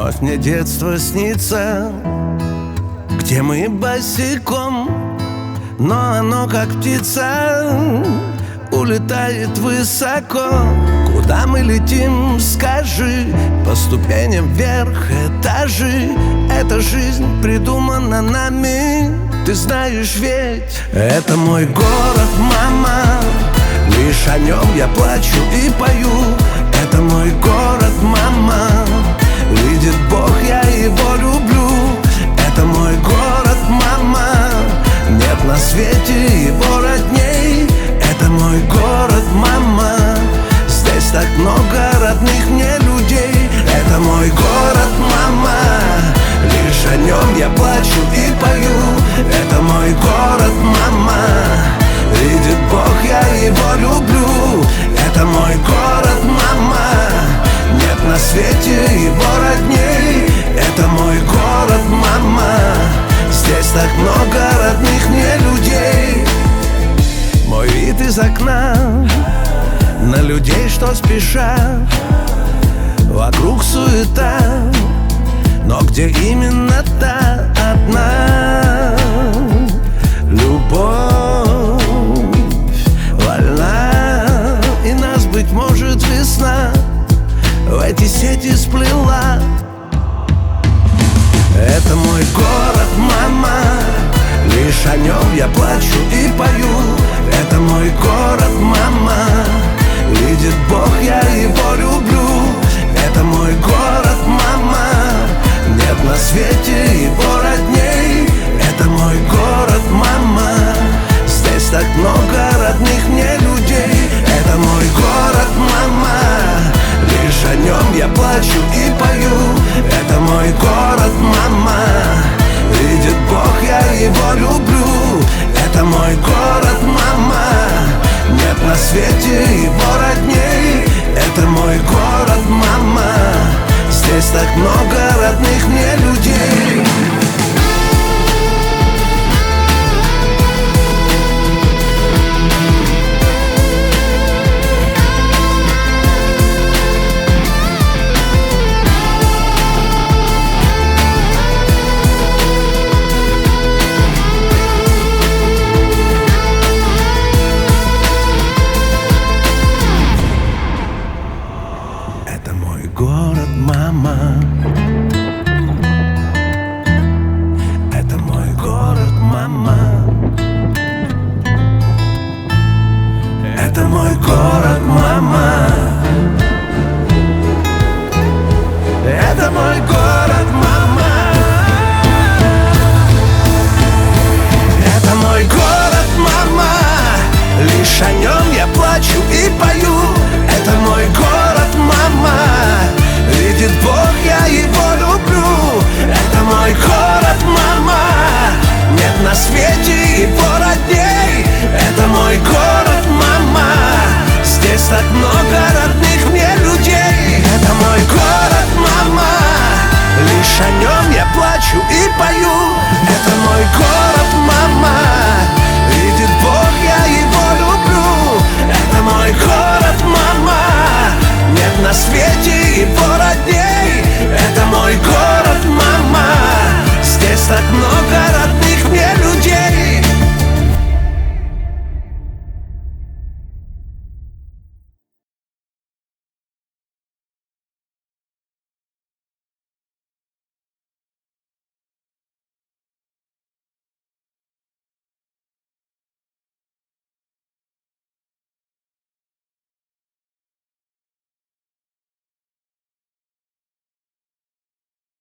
Вновь мне детство снится, где мы босиком, но оно как птица улетает высоко. Куда мы летим, скажи? По ступеням вверх этажи. Эта жизнь придумана нами, ты знаешь ведь. Это мой город, мама, лишь о нем я плачу и пою. Это мой город, мама, видит Бог, я его люблю. Это мой город, мама, нет на свете его родней. Это мой город, мама, здесь так много родных мне людей. Это мой город, мама, лишь о нем я плачу и пою. Это мой город, мама, видит Бог, я его люблю. Это мой город, мама, нет на свете его родней. Это мой город, мама, здесь так много родных мне людей. Мой вид из окна на людей, что спешат. Вокруг суета, но где именно та одна любовь вольна, и нас, быть может, весна в эти сети сплела. Это мой город, мама, лишь о нем я плачу и пою. Это мой город, мама, видит Бог, я его люблю. Это мой город, мама, нет на свете его родней. Это мой город, мама, здесь так много родных мне людей. Это мой город, мама, лишь о нем я плачу и пою. Это мой город, мама, видит Бог, я его люблю. Это мой город, мама, нет на свете его родней. Это мой город, мама, здесь так много родных мне людей. Это мой город, мама. Это мой город, мама. Это мой город, мама. Это мой город, мама. Это мой город, мама, лишь о нем я плачу и пою. Это мой город, мама, видит Бог, я его люблю. Это мой город, мама, нет на свете его родней. Это мой город, мама, здесь так много родных мне людей. Это мой город, мама, лишь о нем я плачу и пою. Это мой город, мама, видит Бог, я его люблю. Это мой город, мама, нет на свете его родней. Это мой город, мама, здесь так много